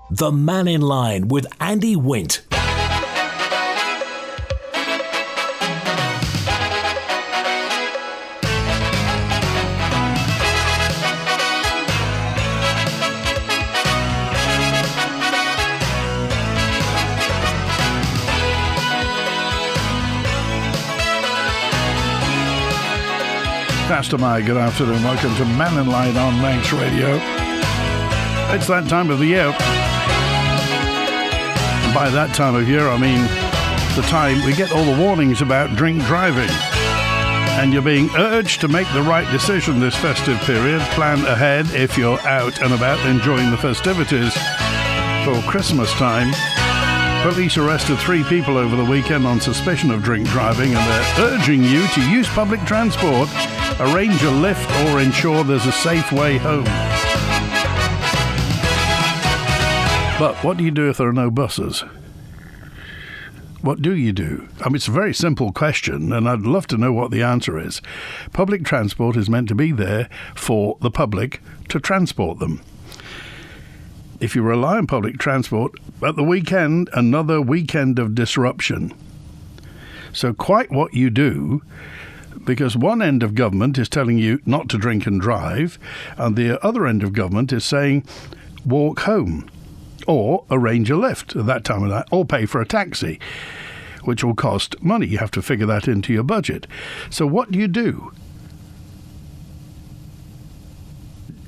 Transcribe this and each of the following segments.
The Mannin Line with Andy Wint. Pastor Mike, good afternoon. Welcome to Mannin Line on Manx Radio. It's that time of the year. And by that time of year, I mean the time we get all the warnings about drink driving. And you're being urged to make the right decision this festive period. Plan ahead if you're out and about enjoying the festivities for Christmas time. Police arrested 3 people over the weekend on suspicion of drink driving, and they're urging you to use public transport, arrange a lift, or ensure there's a safe way home. But what do you do if there are no buses? What do you do? I mean, it's a very simple question, and I'd love to know what the answer is. Public transport is meant to be there for the public to transport them. If you rely on public transport, at the weekend, another weekend of disruption. So quite what you do, because one end of government is telling you not to drink and drive, and the other end of government is saying walk home, or arrange a lift at that time of night, or pay for a taxi, which will cost money. You have to figure that into your budget. So what do you do?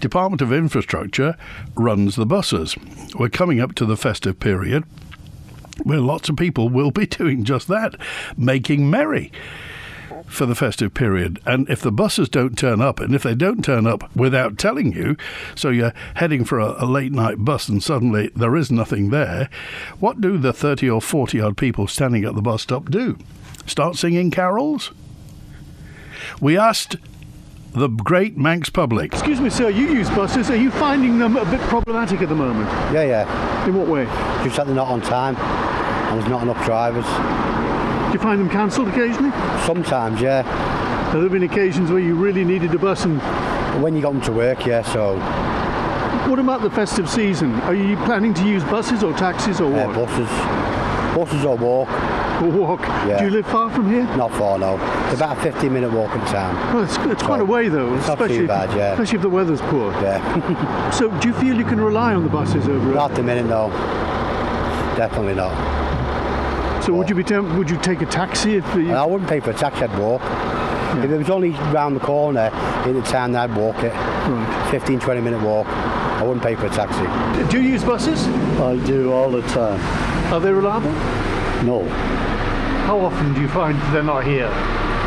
Department of Infrastructure runs the buses. We're coming up to the festive period where lots of people will be doing just that, making merry for the festive period. And if the buses don't turn up, and if they don't turn up without telling you, so you're heading for a late night bus and suddenly there is nothing there, what do the 30 or 40 odd people standing at the bus stop do? Start singing carols? We asked the great Manx public. Excuse me, sir, you use buses. Are you finding them a bit problematic at the moment? Yeah. In what way? Just that they're not on time and there's not enough drivers. Do you find them cancelled occasionally? Sometimes, yeah. Have there been occasions where you really needed a bus and... When you got them to work, yeah, so... What about the festive season? Are you planning to use buses or taxis or what? Buses or walk. Or walk? Yeah. Do you live far from here? Not far, no. It's about a 15-minute walk in town. Well, it's quite a way, though. It's not too bad, yeah. Especially if the weather's poor. Yeah. So, do you feel you can rely on the buses over... Not at the minute, no. Definitely not. So, would you take a taxi if... I wouldn't pay for a taxi, I'd walk. Yeah. If it was only round the corner in the town, I'd walk it. Right. 15-20-minute walk. I wouldn't pay for a taxi. Do you use buses? I do all the time. Are they reliable? No. How often do you find they're not here?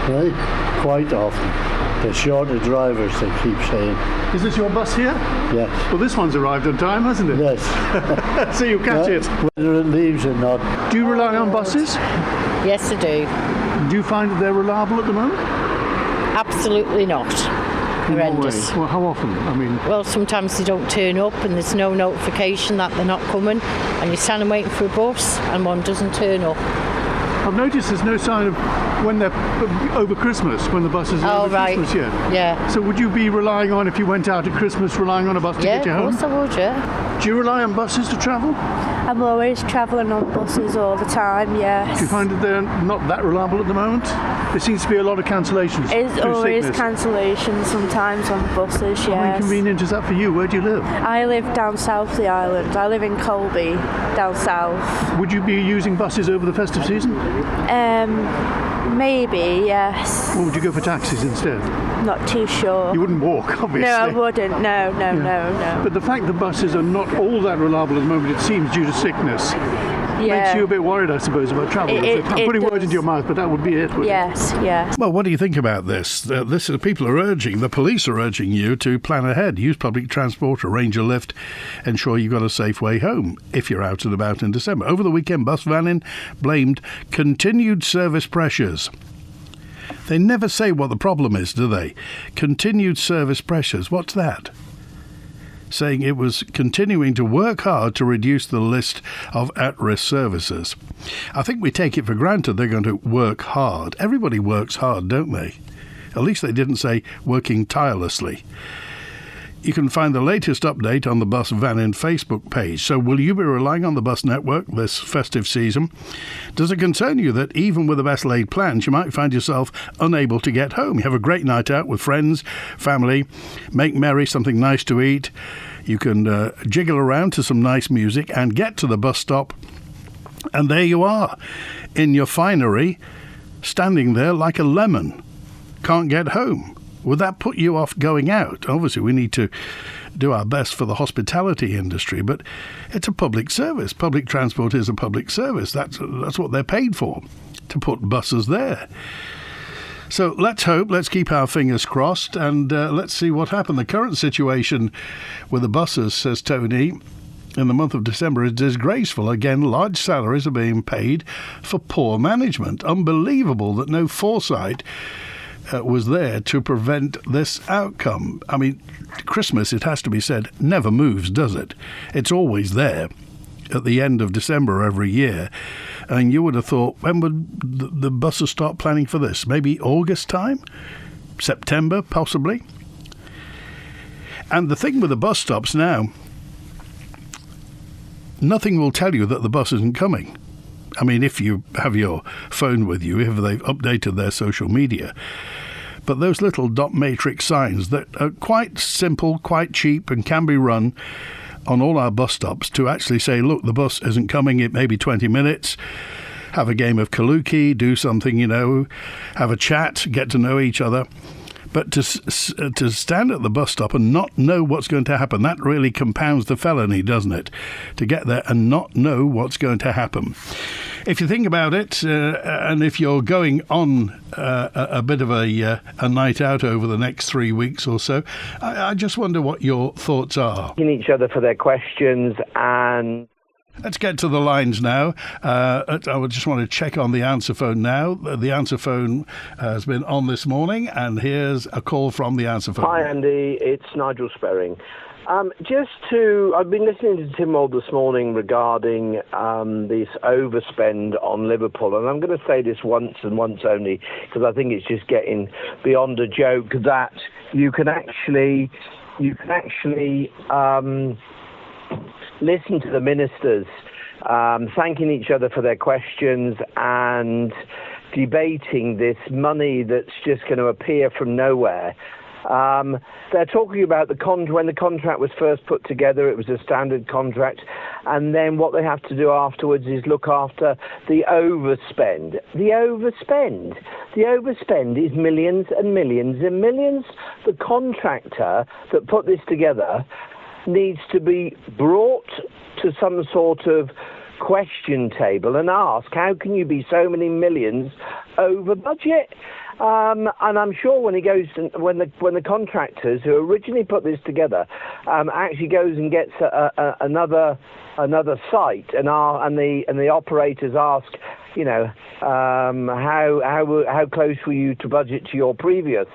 Right? Quite often. They're short of drivers, they keep saying. Is this your bus here? Yes. Well, this one's arrived on time, hasn't it? Yes. So you catch it. Whether it leaves or not. Do you rely on buses? Yes, I do. Do you find that they're reliable at the moment? Absolutely not. Horrendous. Well, how often? I mean... Well, sometimes they don't turn up and there's no notification that they're not coming, and you're standing waiting for a bus and one doesn't turn up. I've noticed there's no sign of when they're over Christmas, when the buses are over Christmas yet. Yeah. So would you be relying on, if you went out at Christmas, relying on a bus to get you home? Yeah, of course I would, yeah. Do you rely on buses to travel? I'm always travelling on buses all the time, yes. Do you find that they're not that reliable at the moment? There seems to be a lot of cancellations. There's always sickness. cancellations sometimes on buses, yes. How inconvenient is that for you? Where do you live? I live down south of the island. I live in Colby, down south. Would you be using buses over the festive season? Maybe, yes. Or would you go for taxis instead? Not too sure. You wouldn't walk, obviously. No, I wouldn't. No. But the fact that buses are not all that reliable at the moment, it seems, due to sickness, makes you a bit worried, I suppose, about travel. I'm putting words into your mouth, but that would be it. Yes. Well, what do you think about this? People are urging, the police are urging you to plan ahead, use public transport, arrange a lift, ensure you've got a safe way home if you're out and about in December. Over the weekend, Bus Mannin blamed continued service pressures. They never say what the problem is, do they? Continued service pressures, what's that? Saying it was continuing to work hard to reduce the list of at-risk services. I think we take it for granted they're going to work hard. Everybody works hard, don't they? At least they didn't say working tirelessly. you can find the latest update on the Bus Mannin Facebook page. So will you be relying on the bus network this festive season? Does it concern you that even with the best laid plans, you might find yourself unable to get home? You have a great night out with friends, family, make merry, something nice to eat. You can jiggle around to some nice music and get to the bus stop. And there you are, in your finery, standing there like a lemon. Can't get home. Would that put you off going out? Obviously, we need to do our best for the hospitality industry, but it's a public service. Public transport is a public service. That's what they're paid for, to put buses there. So let's hope, let's keep our fingers crossed, and let's see what happens. The current situation with the buses, says Tony, in the month of December is disgraceful. Again, large salaries are being paid for poor management. Unbelievable that no foresight was there to prevent this outcome. I mean, Christmas, it has to be said, never moves, does it? It's always there at the end of December every year. And you would have thought, when would the buses start planning for this? Maybe August time? September, possibly? And the thing with the bus stops now, nothing will tell you that the bus isn't coming. I mean, if you have your phone with you, if they've updated their social media. But those little dot matrix signs that are quite simple, quite cheap, and can be run on all our bus stops to actually say, look, the bus isn't coming, it may be 20 minutes. Have a game of Kaluki, do something, have a chat, get to know each other. But to stand at the bus stop and not know what's going to happen, that really compounds the felony, doesn't it? To get there and not know what's going to happen. If you think about it, and if you're going on a bit of a night out over the next 3 weeks or so, I just wonder what your thoughts are. Each other for their questions and... Let's get to the lines now. I would just want to check on the answer phone now. The answer phone has been on this morning, and here's a call from the answer phone. Hi, Andy. It's Nigel Sperring. I've been listening to Tim Mould this morning regarding this overspend on Liverpool, and I'm going to say this once and once only, because I think it's just getting beyond a joke that you can actually listen to the ministers thanking each other for their questions and debating this money that's just going to appear from nowhere. They're talking about when the contract was first put together, it was a standard contract, and then what they have to do afterwards is look after the overspend. The overspend is millions and millions and millions. The contractor that put this together needs to be brought to some sort of question table and ask, how can you be so many millions over budget? And I'm sure when the contractors who originally put this together actually goes and gets another site, and the operators ask, how close were you to budget to your previous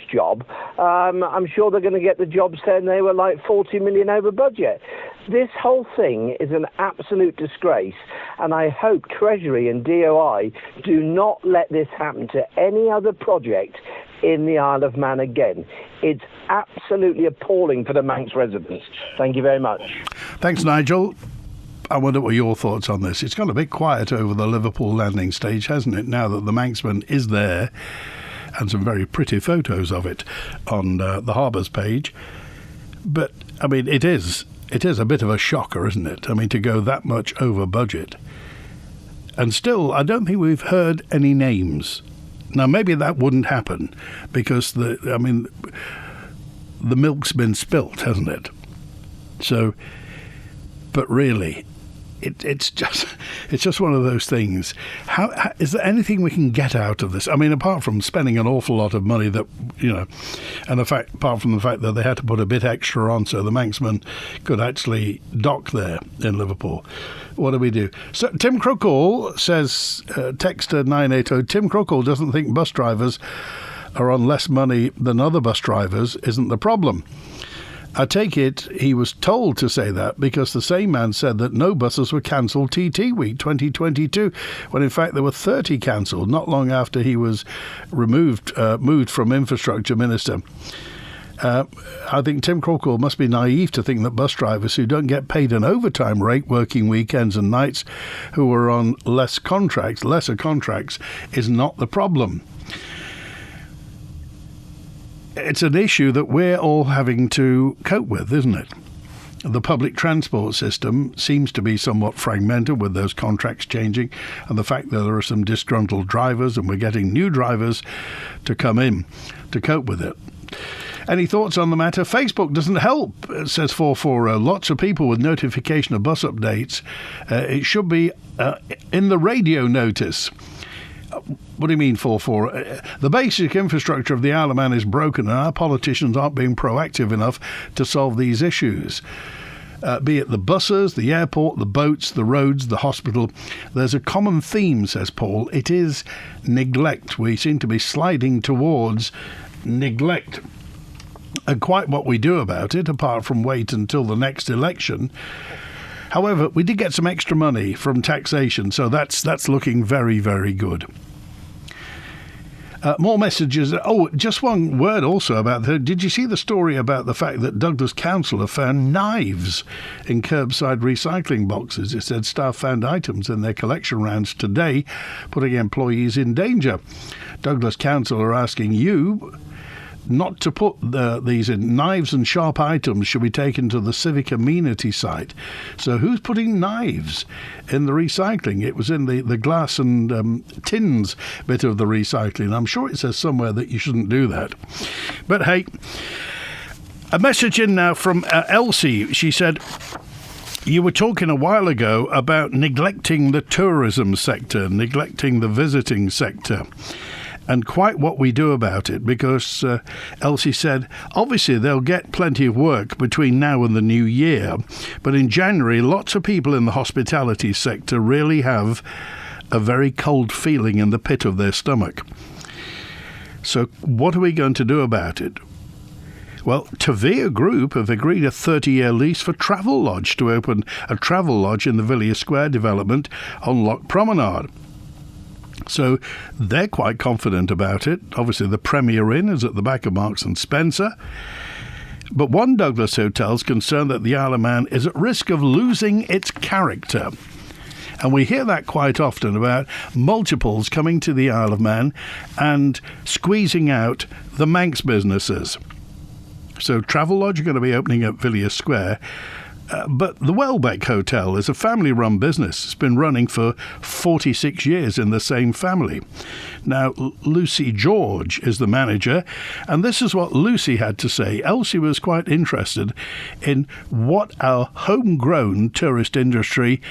job, I'm sure they're going to get the job saying they were like 40 million over budget. This whole thing is an absolute disgrace, and I hope Treasury and DOI do not let this happen to any other project in the Isle of Man again. It's absolutely appalling for the Manx residents. Thank you very much. Thanks, Nigel. I wonder what your thoughts on this. It's gone a bit quiet over the Liverpool Landing Stage, hasn't it, now that the Manxman is there, and some very pretty photos of it on the Harbours page. But, I mean, it is a bit of a shocker, isn't it? I mean, to go that much over budget. And still, I don't think we've heard any names. Now, maybe that wouldn't happen because, the milk's been spilt, hasn't it? So, but really, it's just one of those things. How is there anything we can get out of this? I mean, apart from spending an awful lot of money that, and apart from the fact that they had to put a bit extra on so the Manxman could actually dock there in Liverpool. What do we do? So Tim Crookall says, texter 980, Tim Crookall doesn't think bus drivers are on less money than other bus drivers isn't the problem. I take it he was told to say that because the same man said that no buses were cancelled TT Week 2022, when in fact there were 30 cancelled, not long after he was moved from Infrastructure Minister. I think Tim Crockall must be naive to think that bus drivers who don't get paid an overtime rate working weekends and nights, who are on lesser contracts, is not the problem. It's an issue that we're all having to cope with, isn't it? The public transport system seems to be somewhat fragmented with those contracts changing and the fact that there are some disgruntled drivers and we're getting new drivers to come in to cope with it. Any thoughts on the matter? Facebook doesn't help, says 440. Lots of people with notification of bus updates. It should be in the radio notice. What do you mean 440? The basic infrastructure of the Isle of Man is broken and our politicians aren't being proactive enough to solve these issues. Be it the buses, the airport, the boats, the roads, the hospital. There's a common theme, says Paul. It is neglect. We seem to be sliding towards neglect. And quite what we do about it, apart from wait until the next election. However, we did get some extra money from taxation, so that's looking very, very good. More messages. Oh, just one word also about that. Did you see the story about the fact that Douglas Council have found knives in curbside recycling boxes? It said staff found items in their collection rounds today, putting employees in danger. Douglas Council are asking you not to put these in. Knives and sharp items should be taken to the civic amenity site. So who's putting knives in the recycling? It was in the glass and tins bit of the recycling. I'm sure it says somewhere that you shouldn't do that. But hey, a message in now from Elsie. She said, you were talking a while ago about neglecting the tourism sector, neglecting the visiting sector. And quite what we do about it, because Elsie said, obviously they'll get plenty of work between now and the new year, but in January lots of people in the hospitality sector really have a very cold feeling in the pit of their stomach. So what are we going to do about it? Well, Tavia Group have agreed a 30-year lease for Travelodge to open a Travelodge in the Villiers Square development on Loch Promenade. So they're quite confident about it. Obviously, the Premier Inn is at the back of Marks and Spencer. But one Douglas hotel is concerned that the Isle of Man is at risk of losing its character. And we hear that quite often about multiples coming to the Isle of Man and squeezing out the Manx businesses. So Travelodge are going to be opening at Villiers Square. But the Welbeck Hotel is a family-run business. It's been running for 46 years in the same family. Now, Lucy George is the manager, and this is what Lucy had to say. Elsie was quite interested in what our homegrown tourist industry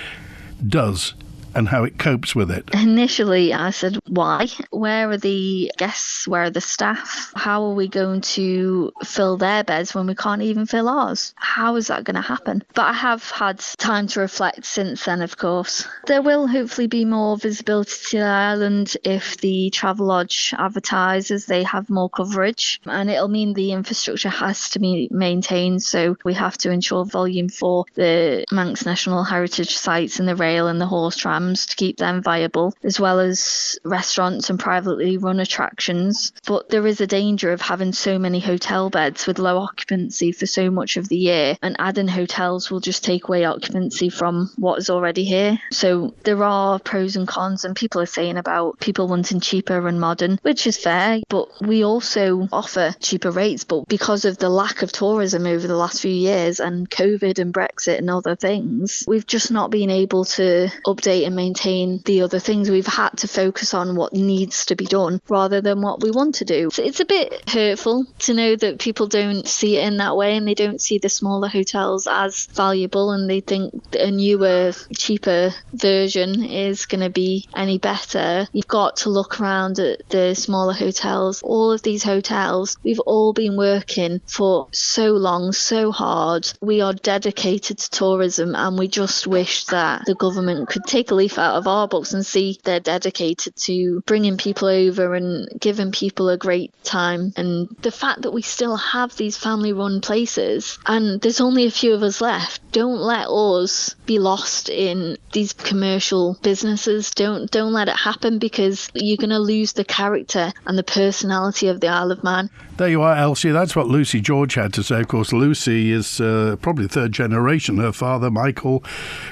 does and how it copes with it. Initially, I said, why? Where are the guests? Where are the staff? How are we going to fill their beds when we can't even fill ours? How is that going to happen? But I have had time to reflect since then, of course. There will hopefully be more visibility to the island if the Travelodge advertises they have more coverage, and it'll mean the infrastructure has to be maintained, so we have to ensure volume for the Manx National Heritage sites and the rail and the horse trams to keep them viable, as well as restaurants and privately run attractions. But there is a danger of having so many hotel beds with low occupancy for so much of the year, and adding hotels will just take away occupancy from what is already here. So there are pros and cons, and people are saying about people wanting cheaper and modern, which is fair, but we also offer cheaper rates. But because of the lack of tourism over the last few years and COVID and Brexit and other things, we've just not been able to update and maintain the other things. We've had to focus on what needs to be done rather than what we want to do. So it's a bit hurtful to know that people don't see it in that way, and they don't see the smaller hotels as valuable, and they think a newer, cheaper version is going to be any better. You've got to look around at the smaller hotels. All of these hotels, we've all been working for so long, so hard. We are dedicated to tourism, and we just wish that the government could take a leaf out of our books and see they're dedicated to bringing people over and giving people a great time. And the fact that we still have these family run places and there's only a few of us left, don't let us be lost in these commercial businesses. Don't let it happen, because you're going to lose the character and the personality of the Isle of Man. There you are, Elsie. That's what Lucy George had to say. Of course, Lucy is probably third generation. Her father, Michael,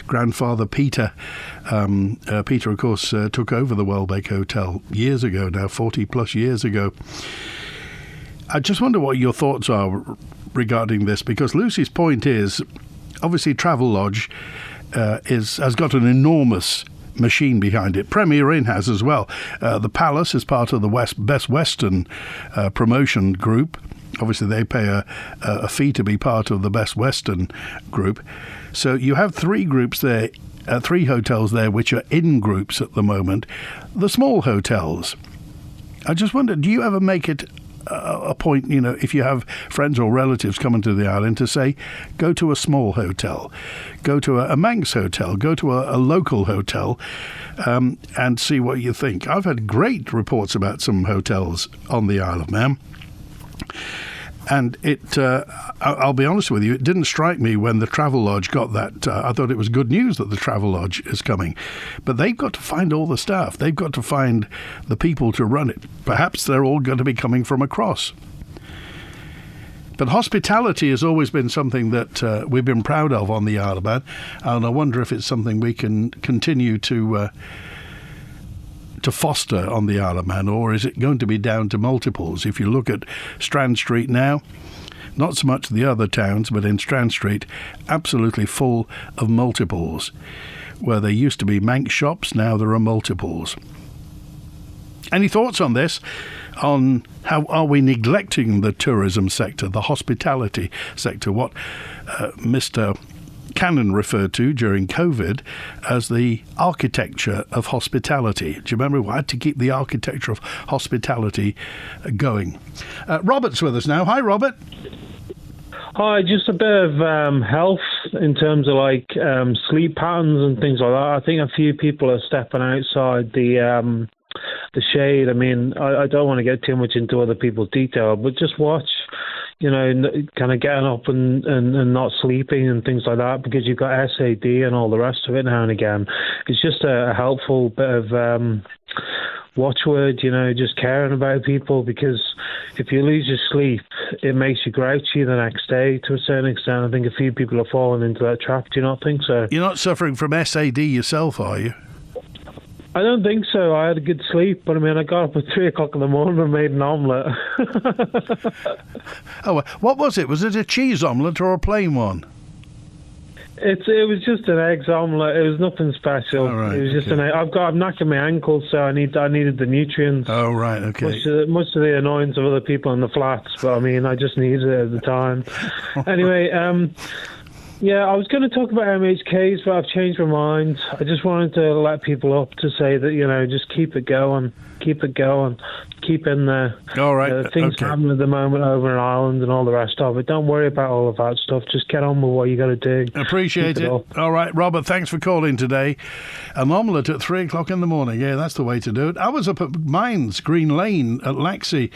grandfather, Peter. Peter, of course, took over the Welbeck Hotel years ago now, 40-plus years ago. I just wonder what your thoughts are regarding this, because Lucy's point is, obviously, Travelodge has got an enormous machine behind it. Premier Inn has as well. The Palace is part of the Best Western promotion group. Obviously, they pay a fee to be part of the Best Western group. So you have three groups there, three hotels there, which are in groups at the moment. The small hotels. I just wonder, do you ever make it a point, if you have friends or relatives coming to the island, to say, go to a small hotel, go to a Manx hotel, go to a local hotel, and see what you think. I've had great reports about some hotels on the Isle of Man. And I'll be honest with you, it didn't strike me when the Travelodge got that. I thought it was good news that the Travelodge is coming. But they've got to find all the staff. They've got to find the people to run it. Perhaps they're all going to be coming from across. But hospitality has always been something that we've been proud of on the Isle of Man. And I wonder if it's something we can continue to foster on the Isle of Man, or is it going to be down to multiples? If you look at Strand Street now, not so much the other towns, but in Strand Street, absolutely full of multiples. Where there used to be Manx shops, now there are multiples. Any thoughts on this? On how are we neglecting the tourism sector, the hospitality sector, what Mr. Cannon referred to during COVID as the architecture of hospitality. Do you remember we had to keep the architecture of hospitality going? Robert's with us now. Hi, Robert. Hi, just a bit of health in terms of sleep patterns and things like that. I think a few people are stepping outside the shade. I mean, I don't want to get too much into other people's detail, but just watch, kind of getting up and not sleeping and things like that, because you've got SAD and all the rest of it now and again. It's just a helpful bit of watchword, just caring about people, because if you lose your sleep, it makes you grouchy the next day to a certain extent. I think a few people are falling into that trap. Do you not think so? You're not suffering from SAD yourself, are you? I don't think so. I had a good sleep, but I got up at 3 o'clock in the morning and made an omelette. Oh, what was it? Was it a cheese omelette or a plain one? It was just an eggs omelette. It was nothing special. Oh, right, it was just an egg. I'm knacking my ankles, so I needed the nutrients. Oh, right, okay. Much to the annoyance of other people in the flats, but I just needed it at the time. Anyway, yeah, I was going to talk about MHKs, but I've changed my mind. I just wanted to let people up to say that, just keep it going, keep in there. All right. Things happen at the moment over in Ireland and all the rest of it. Don't worry about all of that stuff. Just get on with what you got to do. Appreciate it. All right, Robert, thanks for calling today. An omelette at 3 o'clock in the morning. Yeah, that's the way to do it. I was up at Mines, Green Lane at Laxey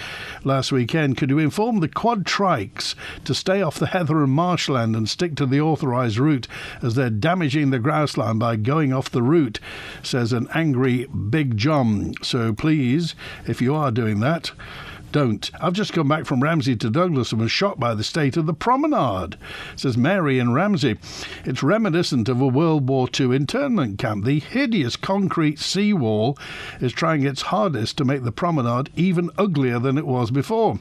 last weekend. Could you inform the quad trikes to stay off the heather and marshland and stick to the authorised route, as they're damaging the grassland by going off the route, says an angry Big John. So please, if you are doing that, don't. I've just come back from Ramsey to Douglas and was shocked by the state of the promenade, says Mary in Ramsey. It's reminiscent of a World War II internment camp. The hideous concrete seawall is trying its hardest to make the promenade even uglier than it was before.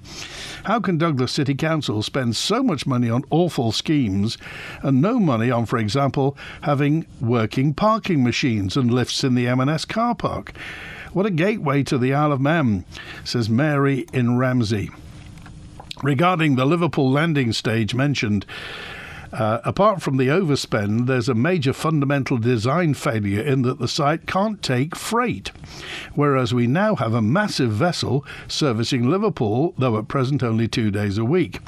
How can Douglas City Council spend so much money on awful schemes and no money on, for example, having working parking machines and lifts in the M&S car park? What a gateway to the Isle of Man, says Mary in Ramsey. Regarding the Liverpool Landing Stage mentioned, apart from the overspend, there's a major fundamental design failure in that the site can't take freight, whereas we now have a massive vessel servicing Liverpool, though at present only 2 days a week.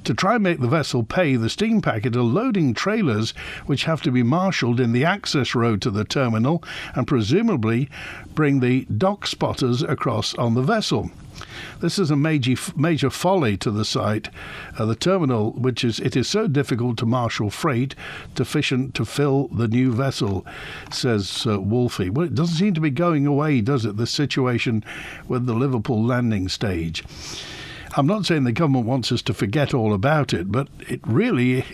To try and make the vessel pay, the steam packet are loading trailers which have to be marshalled in the access road to the terminal and presumably bring the dock spotters across on the vessel. This is a major folly to the site, the terminal, it is so difficult to marshal freight sufficient to fill the new vessel, says Wolfie. Well, it doesn't seem to be going away, does it, the situation with the Liverpool Landing Stage? I'm not saying the government wants us to forget all about it, but it really,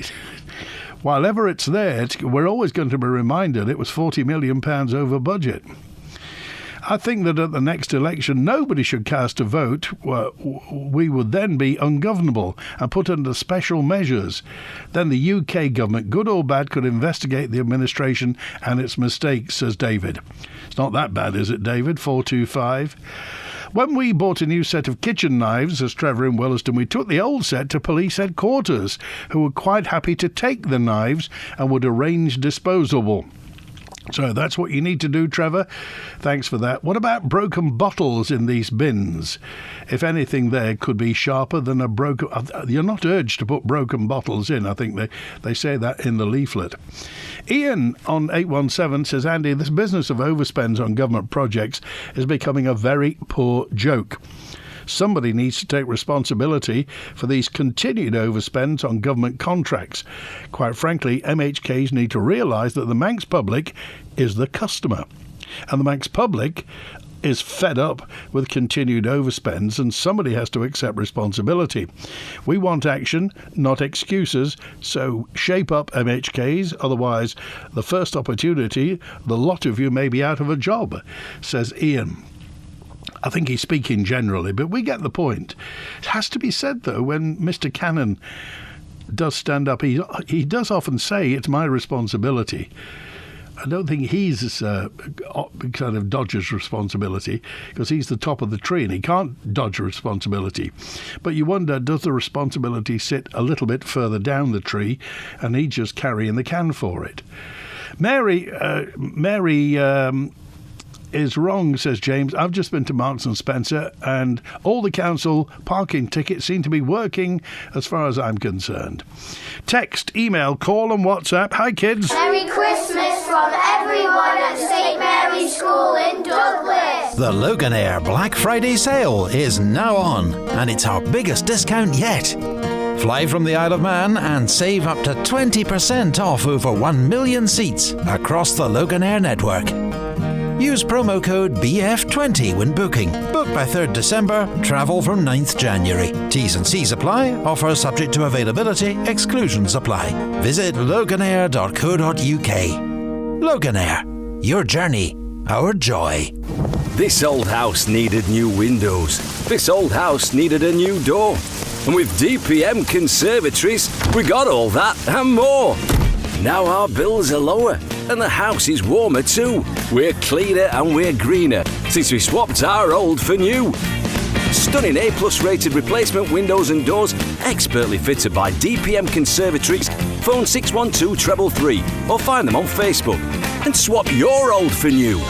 while ever it's there, we're always going to be reminded it was £40 million over budget. I think that at the next election, nobody should cast a vote. We would then be ungovernable and put under special measures. Then the UK government, good or bad, could investigate the administration and its mistakes, says David. It's not that bad, is it, David? 425. When we bought a new set of kitchen knives, as Trevor in Williston, we took the old set to police headquarters, who were quite happy to take the knives and would arrange disposal. So that's what you need to do, Trevor. Thanks for that. What about broken bottles in these bins? If anything there could be sharper than a broken... You're not urged to put broken bottles in. I think they say that in the leaflet. Ian on 817 says, Andy, this business of overspends on government projects is becoming a very poor joke. Somebody needs to take responsibility for these continued overspends on government contracts. Quite frankly, MHKs need to realise that the Manx public is the customer. And the Manx public is fed up with continued overspends, and somebody has to accept responsibility. We want action, not excuses, so shape up, MHKs, otherwise the first opportunity, the lot of you may be out of a job, says Ian. I think he's speaking generally, but we get the point. It has to be said, though, when Mr. Cannon does stand up, he does often say, it's my responsibility. I don't think he's kind of dodges responsibility, because he's the top of the tree and he can't dodge responsibility. But you wonder, does the responsibility sit a little bit further down the tree and he's just carrying the can for it? Mary is wrong, says James. I've just been to Marks and Spencer and all the council parking tickets seem to be working as far as I'm concerned. Text, email, call and WhatsApp. Hi kids. Merry Christmas from everyone at St Mary's School in Douglas. The Loganair Black Friday sale is now on and it's our biggest discount yet. Fly from the Isle of Man and save up to 20% off over 1 million seats across the Loganair network. Use promo code BF20 when booking. Book by 3rd December, travel from 9th January. T's and C's apply. Offer subject to availability. Exclusions apply. Visit loganair.co.uk. Loganair. Your journey. Our joy. This old house needed new windows. This old house needed a new door. And with DPM Conservatories, we got all that and more. Now our bills are lower and the house is warmer too. We're cleaner and we're greener since we swapped our old for new. Stunning A+ rated replacement windows and doors, expertly fitted by DPM Conservatories. Phone 612 333 or find them on Facebook and swap your old for new.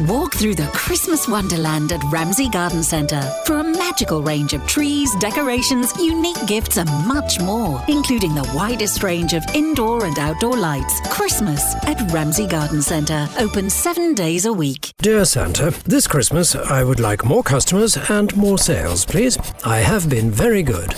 Walk through the Christmas wonderland at Ramsey Garden Centre for a magical range of trees, decorations, unique gifts and much more, including the widest range of indoor and outdoor lights. Christmas at Ramsey Garden Centre, open 7 days a week. Dear Santa, this Christmas I would like more customers and more sales, please. I have been very good.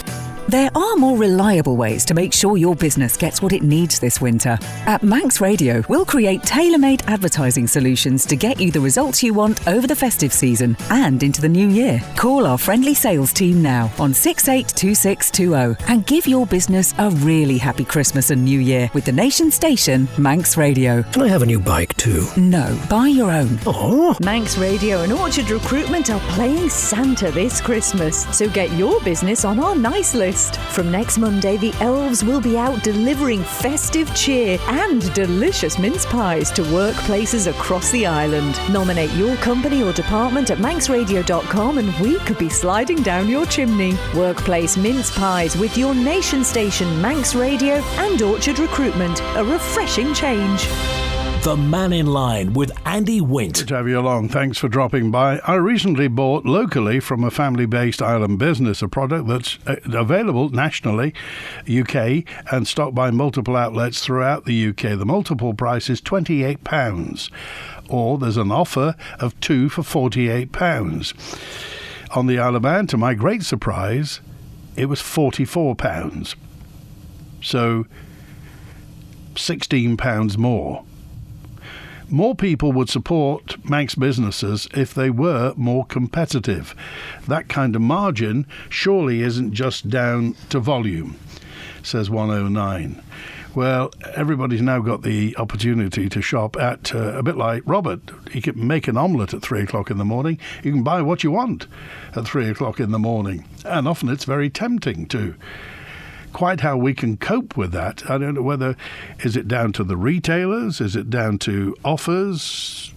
There are more reliable ways to make sure your business gets what it needs this winter. At Manx Radio, we'll create tailor-made advertising solutions to get you the results you want over the festive season and into the new year. Call our friendly sales team now on 682620 and give your business a really happy Christmas and New Year with the nation station Manx Radio. Can I have a new bike too? No, buy your own. Oh. Manx Radio and Orchard Recruitment are playing Santa this Christmas, so get your business on our nice list. From next Monday, the elves will be out delivering festive cheer and delicious mince pies to workplaces across the island. Nominate your company or department at manxradio.com and we could be sliding down your chimney. Workplace mince pies with your nation station Manx Radio and Orchard Recruitment. A refreshing change. The Mannin Line with Andy Wint. Good to have you along. Thanks for dropping by. I recently bought locally from a family-based island business a product that's available nationally, UK, and stocked by multiple outlets throughout the UK. The multiple price is £28, or there's an offer of 2 for £48. On the Isle of Man, to my great surprise, it was £44. So £16 more. More people would support Manx businesses if they were more competitive. That kind of margin surely isn't just down to volume, says 109. Well, everybody's now got the opportunity to shop at, a bit like Robert. You can make an omelette at 3 o'clock in the morning. You can buy what you want at 3 o'clock in the morning. And often it's very tempting too. Quite how we can cope with that, I don't know whether, is it down to the retailers? Is it down to offers?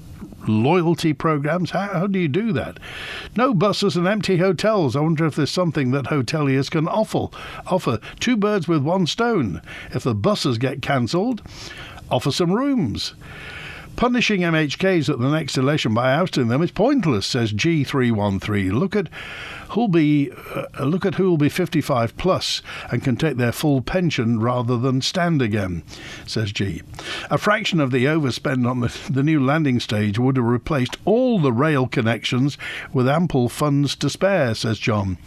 Loyalty programs? How do you do that? No buses and empty hotels. I wonder if there's something that hoteliers can offer. 2 birds with 1 stone. If the buses get cancelled, offer some rooms. Punishing MHKs at the next election by ousting them is pointless, says G313. Look at who'll be 55 plus and can take their full pension rather than stand again, says G. A fraction of the overspend on the new landing stage would have replaced all the rail connections with ample funds to spare, says John.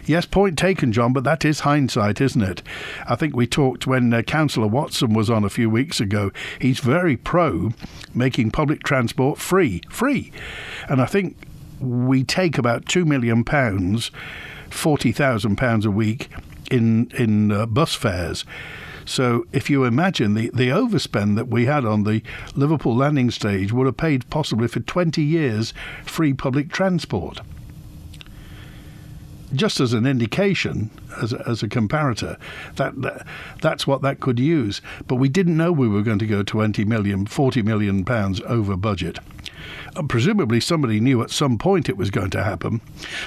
Yes, point taken, John, but that is hindsight, isn't it? I think we talked when Councillor Watson was on a few weeks ago. He's very pro making public transport free. And I think we take about £2 million, £40,000 a week in bus fares. So if you imagine the overspend that we had on the Liverpool Landing Stage would have paid possibly for 20 years free public transport. Just as an indication, as a comparator, that's what that could use. But we didn't know we were going to go 20 million, £40 million over budget. And presumably somebody knew at some point it was going to happen.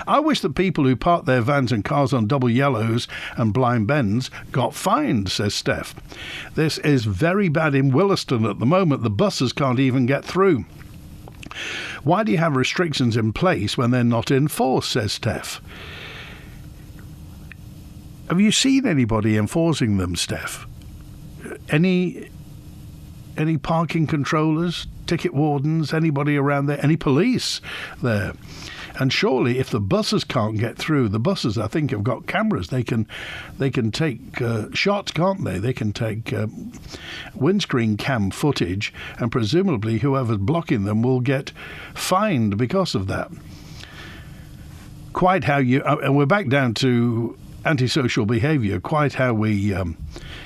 I wish that people who park their vans and cars on double yellows and blind bends got fined, says Steph. This is very bad in Williston at the moment. The buses can't even get through. Why do you have restrictions in place when they're not in force, says Steph. Have you seen anybody enforcing them, Steph? Any parking controllers, ticket wardens, anybody around there, any police there? And surely if the buses can't get through, the buses, I think, have got cameras. They can take shots, can't they? They can take windscreen cam footage, and presumably whoever's blocking them will get fined because of that. Quite how and we're back down to antisocial behaviour. Quite how we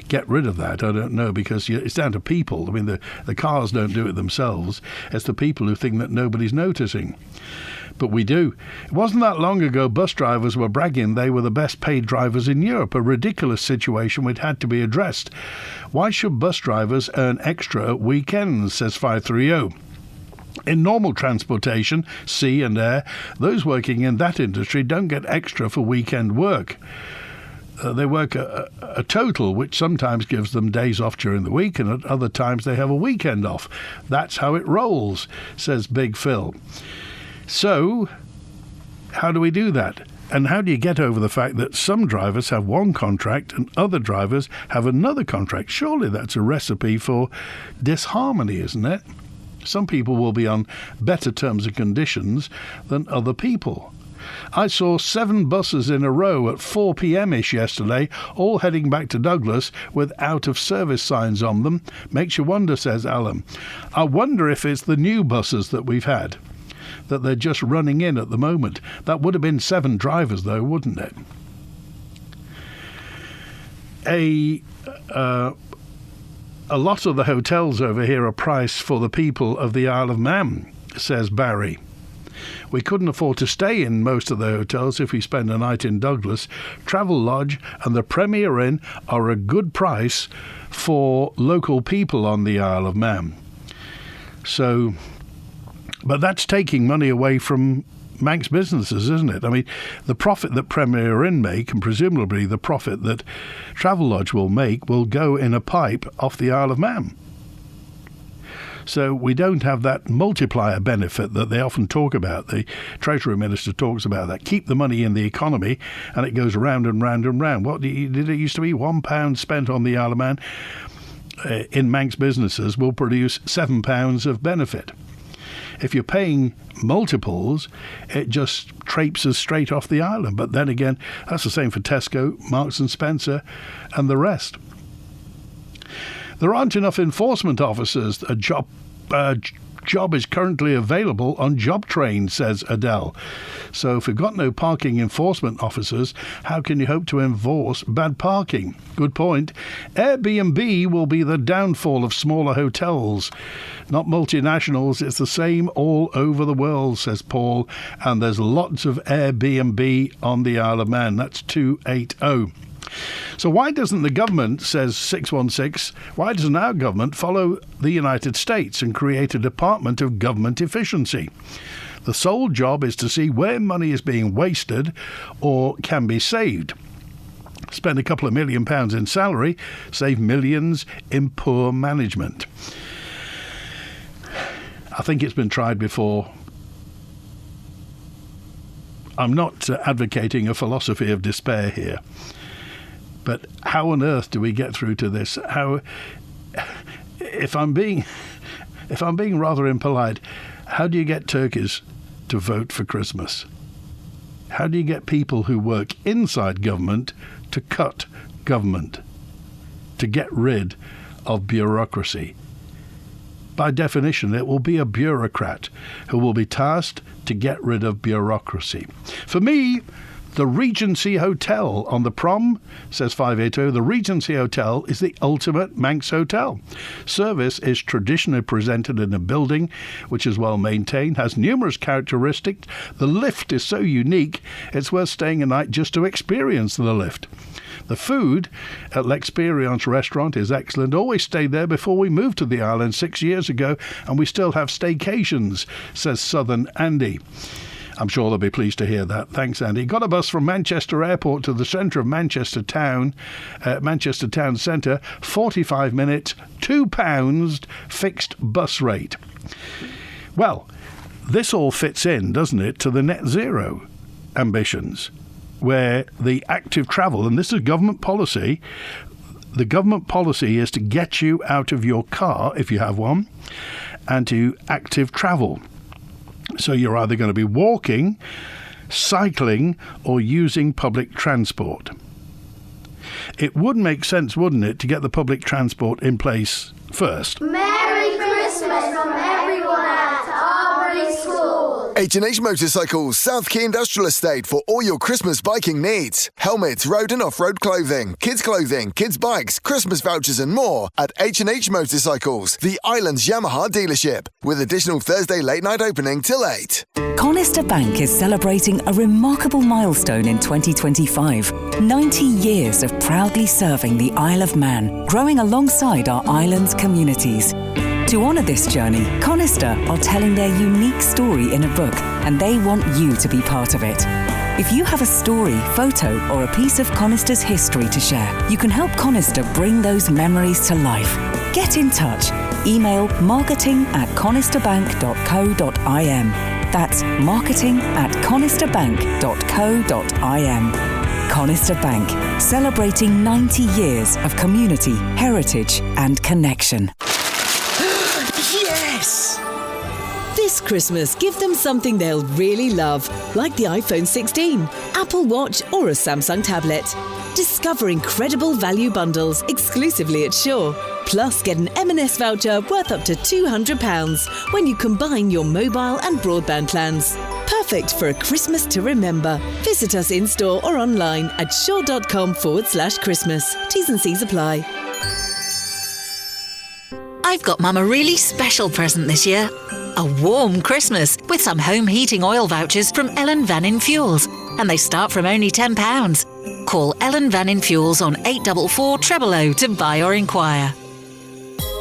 get rid of that, I don't know, because it's down to people. I mean, the cars don't do it themselves. It's the people who think that nobody's noticing. But we do. It wasn't that long ago bus drivers were bragging they were the best paid drivers in Europe, a ridiculous situation which had to be addressed. Why should bus drivers earn extra at weekends, says 530. In normal transportation, sea and air, those working in that industry don't get extra for weekend work. They work a total, which sometimes gives them days off during the week, and at other times they have a weekend off. That's how it rolls, says Big Phil. So, how do we do that? And how do you get over the fact that some drivers have one contract and other drivers have another contract? Surely that's a recipe for disharmony, isn't it? Some people will be on better terms and conditions than other people. I saw 7 buses in a row at 4 p.m-ish yesterday, all heading back to Douglas with out-of-service signs on them. Makes you wonder, says Alan. I wonder if it's the new buses that we've had, that they're just running in at the moment. That would have been 7 drivers, though, wouldn't it? A lot of the hotels over here are priced for the people of the Isle of Man, says Barry. We couldn't afford to stay in most of the hotels if we spend a night in Douglas. Travel Lodge and the Premier Inn are a good price for local people on the Isle of Man. So, but that's taking money away from Manx businesses, isn't it? I mean, the profit that Premier Inn make, and presumably the profit that Travel Lodge will make, will go in a pipe off the Isle of Man. So we don't have that multiplier benefit that they often talk about. The Treasury Minister talks about that. Keep the money in the economy and it goes round and round and round. What did it used to be? £1 spent on the Isle of Man in Manx businesses will produce £7 of benefit. If you're paying multiples, it just traipses straight off the island. But then again, that's the same for Tesco, Marks and Spencer and the rest. There aren't enough enforcement officers. A job job is currently available on job train, says Adele. So if we've got no parking enforcement officers, how can you hope to enforce bad parking? Good point. Airbnb will be the downfall of smaller hotels. Not multinationals, it's the same all over the world, says Paul, and there's lots of Airbnb on the Isle of Man. That's 280. So why doesn't the government, says 616, why doesn't our government follow the United States and create a Department of Government Efficiency? The sole job is to see where money is being wasted or can be saved. Spend a couple of £1 million in salary, save millions in poor management. I think it's been tried before. I'm not advocating a philosophy of despair here. But how on earth do we get through to this? How, if I'm being rather impolite, how do you get turkeys to vote for Christmas? How do you get people who work inside government to cut government, to get rid of bureaucracy? By definition, it will be a bureaucrat who will be tasked to get rid of bureaucracy. For me, the Regency Hotel on the Prom, says 580, the Regency Hotel is the ultimate Manx hotel. Service is traditionally presented in a building which is well maintained, has numerous characteristics. The lift is so unique, it's worth staying a night just to experience the lift. The food at L'Experience restaurant is excellent. Always stayed there before we moved to the island 6 years ago, and we still have staycations, says Southern Andy. I'm sure they'll be pleased to hear that. Thanks, Andy. Got a bus from Manchester Airport to the centre of Manchester Town, Manchester Town Centre, 45 minutes, £2 fixed bus rate. Well, this all fits in, doesn't it, to the net zero ambitions, where the active travel, and this is government policy, the government policy is to get you out of your car, if you have one, and to active travel. So you're either going to be walking, cycling, or using public transport. It would make sense, wouldn't it, to get the public transport in place first? Merry Christmas from everyone at Arbury School. H&H Motorcycles, South Quay Industrial Estate for all your Christmas biking needs. Helmets, road and off-road clothing, kids bikes, Christmas vouchers and more at H&H Motorcycles, the island's Yamaha dealership, with additional Thursday late night opening till 8. Conister Bank is celebrating a remarkable milestone in 2025. 90 years of proudly serving the Isle of Man, growing alongside our island's communities. To honour this journey, Conister are telling their unique story in a book, and they want you to be part of it. If you have a story, photo, or a piece of Conister's history to share, you can help Conister bring those memories to life. Get in touch. Email marketing@conisterbank.co.im. That's marketing@conisterbank.co.im. Conister Bank, celebrating 90 years of community, heritage, and connection. Yes! This Christmas, give them something they'll really love, like the iPhone 16, Apple Watch, or a Samsung tablet. Discover incredible value bundles exclusively at Shaw. Plus, get an M&S voucher worth up to £200 when you combine your mobile and broadband plans. Perfect for a Christmas to remember. Visit us in-store or online at shaw.com/Christmas. T's and C's apply. I've got Mum a really special present this year. A warm Christmas with some home heating oil vouchers from Ellen Vannin Fuels. And they start from only £10. Call Ellen Vannin Fuels on 844 000 to buy or inquire.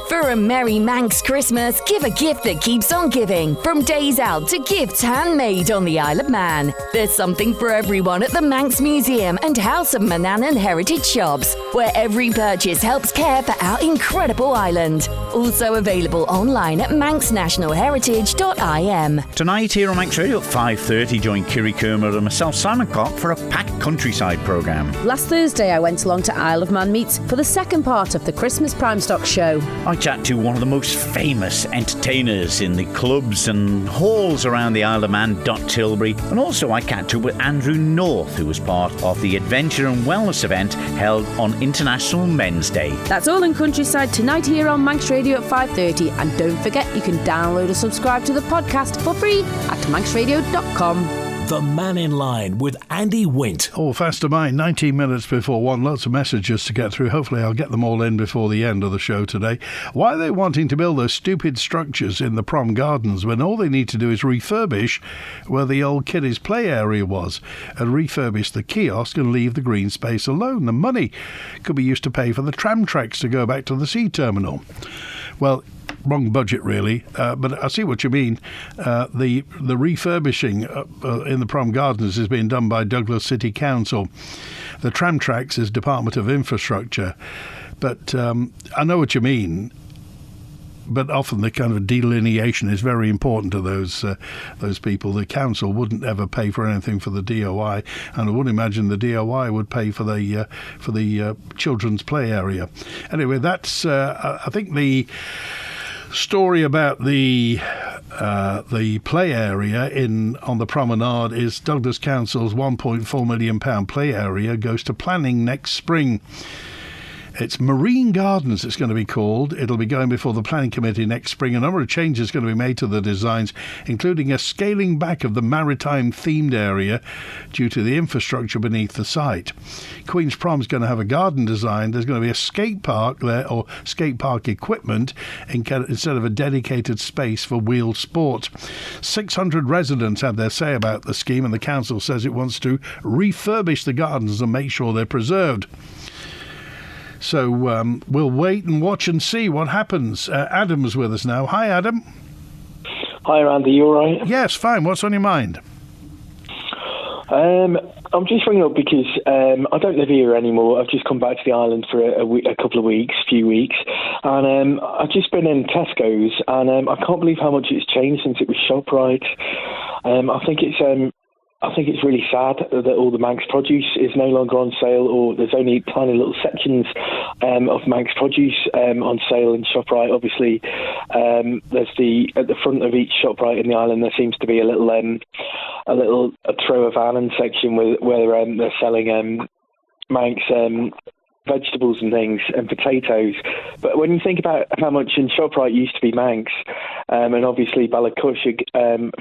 For a merry Manx Christmas, give a gift that keeps on giving. From days out to gifts handmade on the Isle of Man. There's something for everyone at the Manx Museum and House of Mannin Heritage Shops, where every purchase helps care for our incredible island. Also available online at manxnationalheritage.im. Tonight here on Manx Radio at 5:30, join Kiri Kermer and myself, Simon Clark, for a packed countryside programme. Last Thursday I went along to Isle of Man Meets for the second part of the Christmas Prime Stock show. I chat to one of the most famous entertainers in the clubs and halls around the Isle of Man, Tilbury, and also I catch up with Andrew North, who was part of the adventure and wellness event held on International Men's Day. That's all in Countryside tonight here on Manx Radio at 5:30, and don't forget you can download and subscribe to the podcast for free at manxradio.com. The Mannin Line with Andy Wint. Oh, faster mine, 19 minutes before 1. Lots of messages to get through. Hopefully I'll get them all in before the end of the show today. Why are they wanting to build those stupid structures in the Prom Gardens when all they need to do is refurbish where the old kiddies' play area was and refurbish the kiosk and leave the green space alone? The money could be used to pay for the tram tracks to go back to the sea terminal. Well, wrong budget really, but I see what you mean. The refurbishing in the Prom Gardens is being done by Douglas City Council. The tram tracks is Department of Infrastructure, but I know what you mean. But often the kind of delineation is very important to those people. The council wouldn't ever pay for anything for the DOI, and I would imagine the DOI would pay for the children's play area. Anyway, that's I think the story about the play area on the promenade is Douglas Council's £1.4 million play area goes to planning next spring. It's Marine Gardens, it's going to be called. It'll be going before the Planning Committee next spring. A number of changes are going to be made to the designs, including a scaling back of the maritime-themed area due to the infrastructure beneath the site. Queen's Prom is going to have a garden design. There's going to be a skate park there, or skate park equipment, instead of a dedicated space for wheeled sport. 600 residents have their say about the scheme, and the council says it wants to refurbish the gardens and make sure they're preserved. So we'll wait and watch and see what happens. Adam's with us now. Hi, Adam. Hi, Randy. You all right? Yes, fine. What's on your mind? I'm just ringing up because I don't live here anymore. I've just come back to the island for a couple of weeks, few weeks, and I've just been in Tesco's, and I can't believe how much it's changed since it was ShopRite. I think it's really sad that all the Manx produce is no longer on sale, or there's only tiny little sections of Manx produce on sale in ShopRite. Obviously, there's at the front of each ShopRite in the island there seems to be a throw of Annan section where they're selling Manx vegetables and things and potatoes. But when you think about how much in ShopRite used to be Manx, and obviously Ballacushig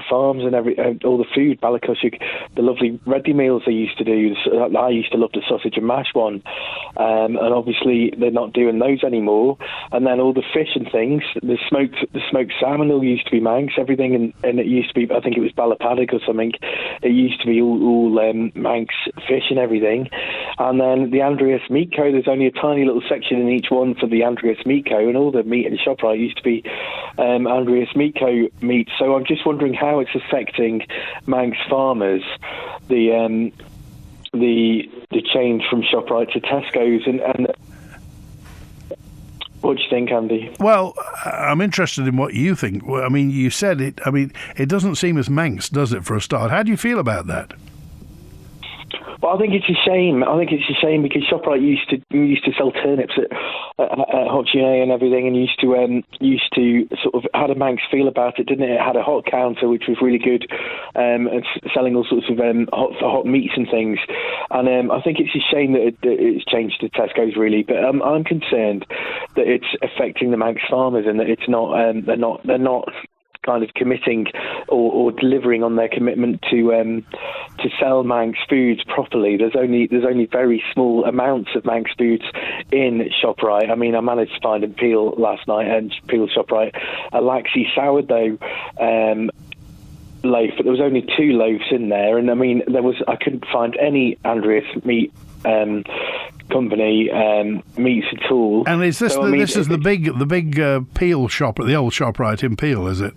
farms and all the food, Ballacushig, the lovely ready meals they used to do. I used to love the sausage and mash one, and obviously they're not doing those anymore. And then all the fish and things, the smoked salmon all used to be Manx, everything, and it used to be, I think it was Ballapaddock or something. It used to be all Manx fish and everything. And then the Andreas Meat Co, there's only a tiny little section in each one for the Andreas Meat Co, and all the meat in ShopRite used to be Andreas Meat Co meat. So I'm just wondering how it's affecting Manx farmers, the change from ShopRite to Tesco's, and what do you think, Andy? Well, I'm interested in what you think. I mean, you said it. I mean, it doesn't seem as Manx, does it, for a start? How do you feel about that? Well, I think it's a shame. Because ShopRite used to sell turnips at Hotchine and everything, and used to sort of had a Manx feel about it, didn't it? It had a hot counter which was really good, and selling all sorts of hot meats and things. And I think it's a shame that it's changed to Tesco's really. But I'm concerned that it's affecting the Manx farmers and that it's not. They're not kind of committing or delivering on their commitment to sell Manx foods properly. There's only very small amounts of Manx foods in ShopRite. I mean, I managed to find in Peel last night, and Peel ShopRite, a Laxey sourdough loaf, but there was only 2 loaves in there, and I mean, I couldn't find any Andreas meat company meats at all. And is this the big Peel shop, the old ShopRite in Peel, is it?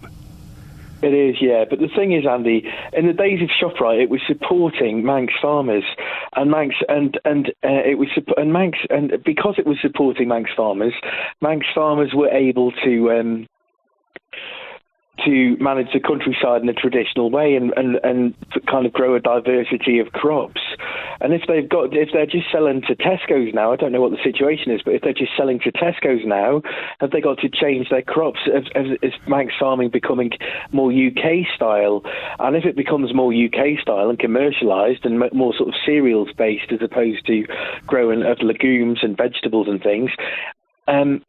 It is, yeah. But the thing is, Andy, in the days of ShopRite, it was supporting Manx farmers, and because it was supporting Manx farmers were able to to manage the countryside in a traditional way and kind of grow a diversity of crops. And if they're just selling to Tesco's now, I don't know what the situation is, but if they're just selling to Tesco's now, have they got to change their crops? Is Manx farming becoming more UK style? And if it becomes more UK style and commercialised and more sort of cereals based as opposed to growing of legumes and vegetables and things,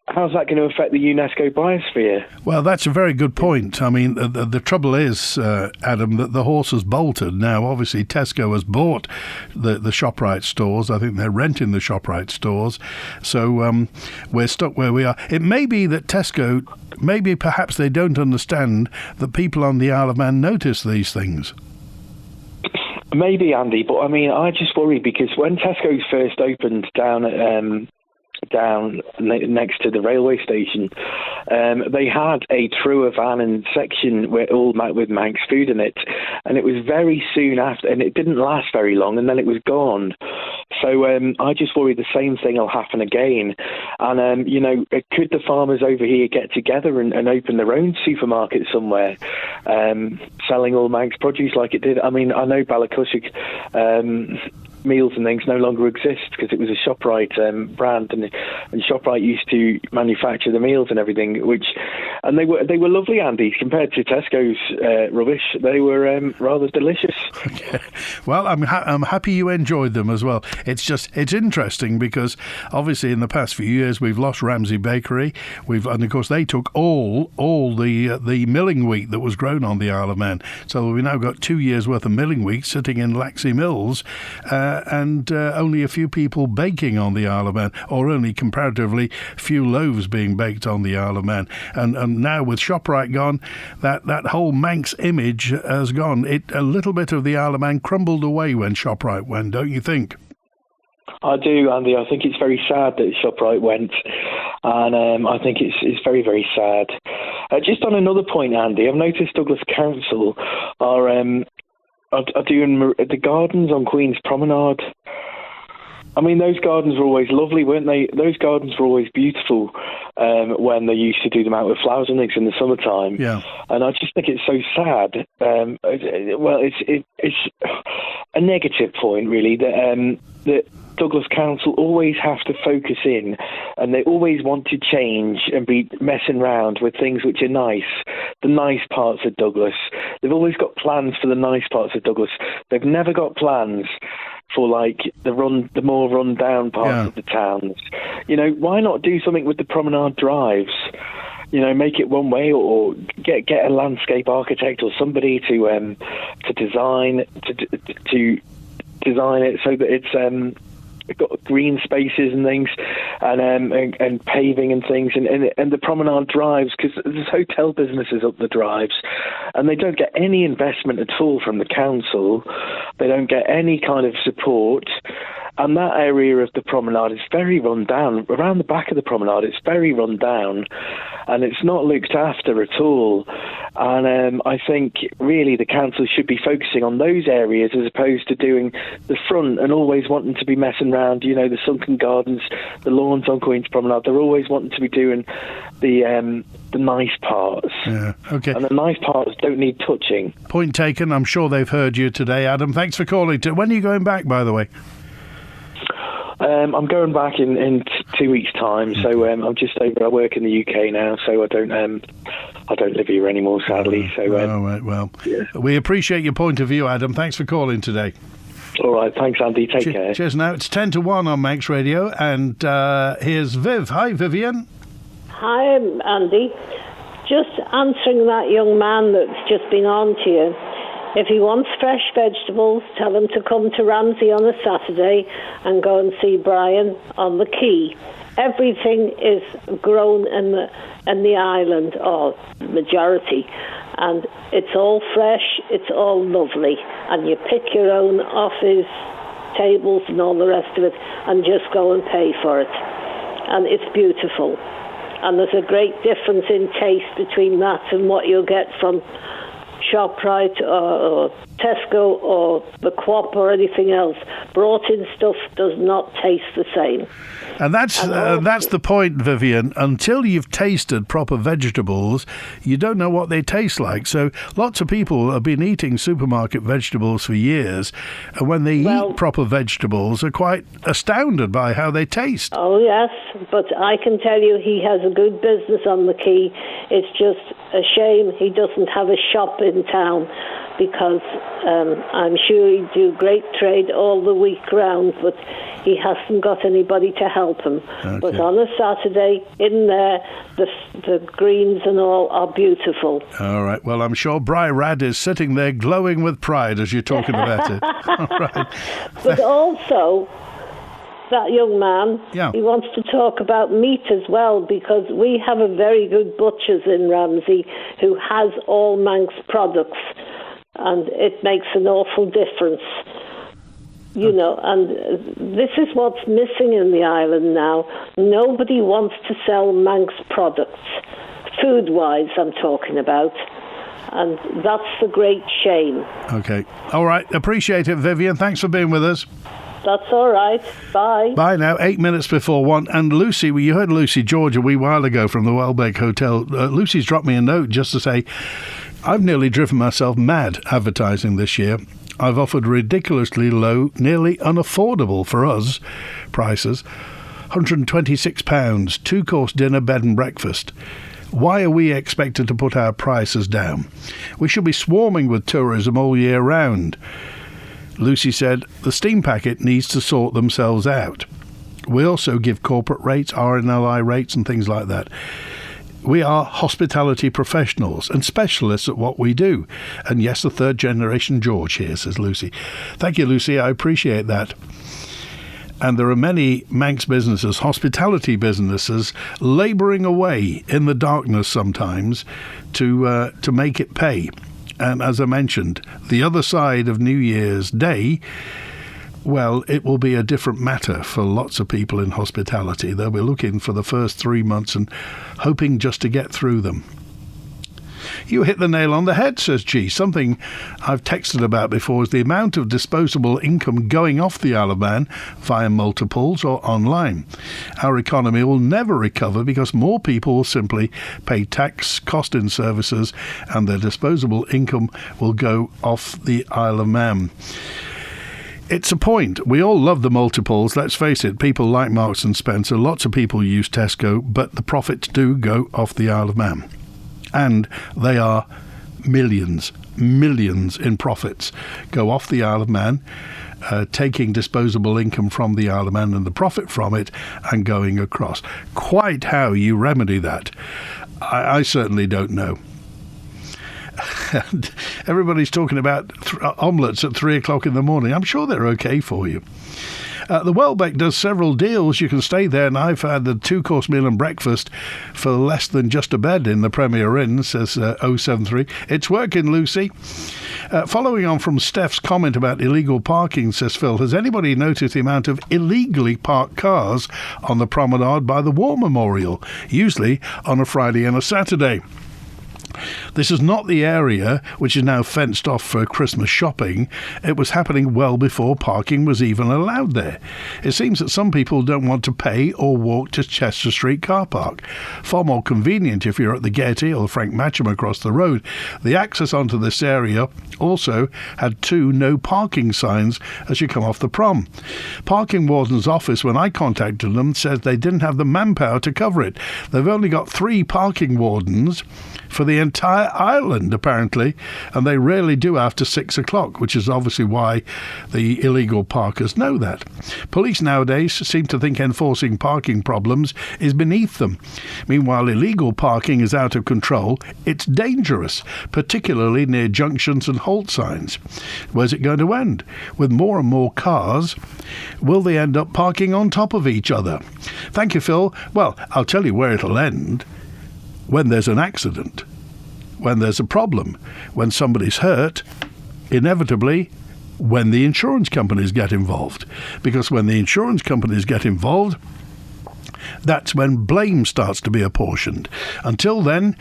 how's that going to affect the UNESCO biosphere? Well, that's a very good point. I mean, the trouble is, Adam, that the horse has bolted. Now, obviously, Tesco has bought the ShopRite stores. I think they're renting the ShopRite stores. So we're stuck where we are. It may be that Tesco, perhaps they don't understand that people on the Isle of Man notice these things. Maybe, Andy, but I mean, I just worry because when Tesco's first opened down next to the railway station, they had a Trua van and section with Manx food in it, and it was very soon after, and it didn't last very long, and then it was gone. So I just worry the same thing will happen again. And, could the farmers over here get together and open their own supermarket somewhere, selling all Manx produce like it did? I mean, I know Balacushik meals and things no longer exist because it was a ShopRite brand, and ShopRite used to manufacture the meals and everything, and they were lovely, Andy, compared to Tesco's rubbish. They were rather delicious. Okay. Well, I'm happy you enjoyed them as well. It's interesting because obviously in the past few years we've lost Ramsey Bakery, and of course they took all the milling wheat that was grown on the Isle of Man. So we've now got 2 years worth of milling wheat sitting in Laxey Mills. And only a few people baking on the Isle of Man, or only comparatively few loaves being baked on the Isle of Man. And now with ShopRite gone, that whole Manx image has gone. A little bit of the Isle of Man crumbled away when ShopRite went, don't you think? I do, Andy. I think it's very sad that ShopRite went, and I think it's very, very sad. Just on another point, Andy, I've noticed Douglas Council are doing the gardens on Queen's Promenade. I mean, those gardens were always lovely, weren't they? Those gardens were always beautiful when they used to do them out with flowers and things in the summertime. Yeah. And I just think it's so sad. It's a negative point, really, that Douglas Council always have to focus in, and they always want to change and be messing around with things which are nice, the nice parts of Douglas. They've always got plans for the nice parts of Douglas. They've never got plans for the more run down parts of the towns. Why not do something with the promenade drives? Make it one way, or get a landscape architect or somebody to design it so that it's got green spaces and things, and paving and things, and the promenade drives, because there's hotel businesses up the drives, and they don't get any investment at all from the council. They don't get any kind of support. And that area of the promenade is very run down. Around the back of the promenade, it's very run down, and it's not looked after at all. And I think really the council should be focusing on those areas as opposed to doing the front and always wanting to be messing around, the sunken gardens, the lawns on Queen's Promenade. They're always wanting to be doing the nice parts. Yeah, okay. And the nice parts don't need touching. Point taken. I'm sure they've heard you today, Adam. Thanks for calling. When are you going back, by the way? I'm going back in 2 weeks' time, so I'm just over. I work in the UK now, so I don't live here anymore, sadly. So, all right, well, we appreciate your point of view, Adam. Thanks for calling today. All right, thanks, Andy. Take care. Cheers. Now it's 10 to 1 on Manx Radio, and here's Viv. Hi, Vivian. Hi, Andy. Just answering that young man that's just been on to you. If he wants fresh vegetables, tell him to come to Ramsey on a Saturday and go and see Brian on the quay. Everything is grown in the island, or majority, and it's all fresh, it's all lovely, and you pick your own off his tables and all the rest of it, and just go and pay for it. And it's beautiful. And there's a great difference in taste between that and what you'll get from ShopRite or Tesco or the Co-op or anything else. Brought-in stuff does not taste the same. And that's the point, Vivian. Until you've tasted proper vegetables, you don't know what they taste like. So lots of people have been eating supermarket vegetables for years, and when they eat proper vegetables, are quite astounded by how they taste. Oh, yes, but I can tell you he has a good business on the quay. It's just a shame he doesn't have a shop in town, because I'm sure he'd do great trade all the week round, but he hasn't got anybody to help him. Okay. But on a Saturday, in there, the greens and all are beautiful. All right. Well, I'm sure Bri Rad is sitting there glowing with pride as you're talking about it. All right. But also, that young man, he wants to talk about meat as well, because we have a very good butcher's in Ramsey who has all Manx products, and it makes an awful difference. You know, and this is what's missing in the island now. Nobody wants to sell Manx products, food-wise I'm talking about, and that's the great shame. Okay. All right. Appreciate it, Vivian. Thanks for being with us. That's all right. Bye. Bye now. 8 minutes before 1. And Lucy, well, you heard Lucy George a wee while ago from the Welbeck Hotel. Lucy's dropped me a note just to say, I've nearly driven myself mad advertising this year. I've offered ridiculously low, nearly unaffordable for us prices, £126, 2-course dinner, bed and breakfast. Why are we expected to put our prices down? We should be swarming with tourism all year round. Lucy said, the steam packet needs to sort themselves out. We also give corporate rates, RNLI rates and things like that. We are hospitality professionals and specialists at what we do. And yes, the third generation George here, says Lucy. Thank you, Lucy. I appreciate that. And there are many Manx businesses, hospitality businesses, labouring away in the darkness sometimes to make it pay. And as I mentioned, the other side of New Year's Day, well, it will be a different matter for lots of people in hospitality. They'll be looking for the first 3 months and hoping just to get through them. You hit the nail on the head, says G. Something I've texted about before is the amount of disposable income going off the Isle of Man via multiples or online. Our economy will never recover because more people will simply pay tax, cost in services, and their disposable income will go off the Isle of Man. It's a point. We all love the multiples. Let's face it, people like Marks and Spencer. Lots of people use Tesco, but the profits do go off the Isle of Man. And they are millions in profits go off the Isle of Man, taking disposable income from the Isle of Man and the profit from it and going across. Quite how you remedy that, I certainly don't know. And everybody's talking about omelettes at 3 o'clock in the morning. I'm sure they're okay for you. The Welbeck does several deals. You can stay there, and I've had the 2-course meal and breakfast for less than just a bed in the Premier Inn, says 073. It's working, Lucy. Following on from Steph's comment about illegal parking, says Phil, has anybody noticed the amount of illegally parked cars on the promenade by the War Memorial, usually on a Friday and a Saturday? This is not the area which is now fenced off for Christmas shopping. It was happening well before parking was even allowed there. It seems that some people don't want to pay or walk to Chester Street car park. Far more convenient if you're at the Gaiety or Frank Matcham across the road. The access onto this area also had 2 no parking signs as you come off the prom. Parking warden's office, when I contacted them, said they didn't have the manpower to cover it. They've only got 3 parking wardens for the entire island, apparently, and they rarely do after 6 o'clock, which is obviously why the illegal parkers know that. Police nowadays seem to think enforcing parking problems is beneath them. Meanwhile, illegal parking is out of control. It's dangerous, particularly near junctions and halt signs. Where's it going to end? With more and more cars, will they end up parking on top of each other? Thank you, Phil. Well, I'll tell you where it'll end. When there's an accident, when there's a problem, when somebody's hurt, inevitably when the insurance companies get involved. Because when the insurance companies get involved, That's when blame starts to be apportioned. Until then,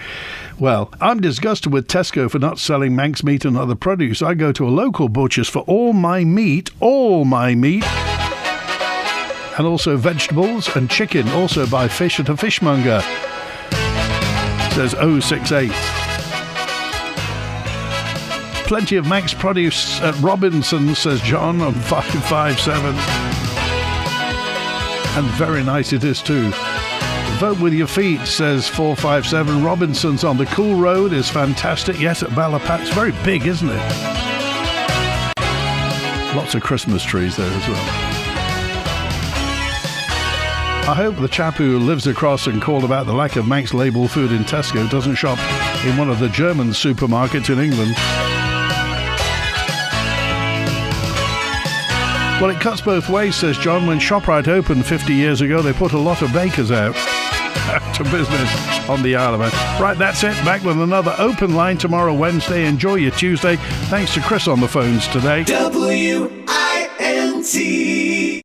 well, I'm disgusted with Tesco for not selling Manx meat and other produce. I go to a local butcher's for all my meat, and also vegetables and chicken. Also buy fish at a fishmonger. Says 068. Plenty of Manx produce at Robinson's, says John on 557. And very nice it is too. Vote with your feet, says 457. Robinson's on the Cool Road is fantastic. Yes, at Ballapat. It's very big, isn't it? Lots of Christmas trees there as well. I hope the chap who lives across and called about the lack of Manx label food in Tesco doesn't shop in one of the German supermarkets in England. Well, it cuts both ways, says John. When ShopRite opened 50 years ago, they put a lot of bakers out to business on the Isle of Man. Right, that's it. Back with another open line tomorrow, Wednesday. Enjoy your Tuesday. Thanks to Chris on the phones today. WINT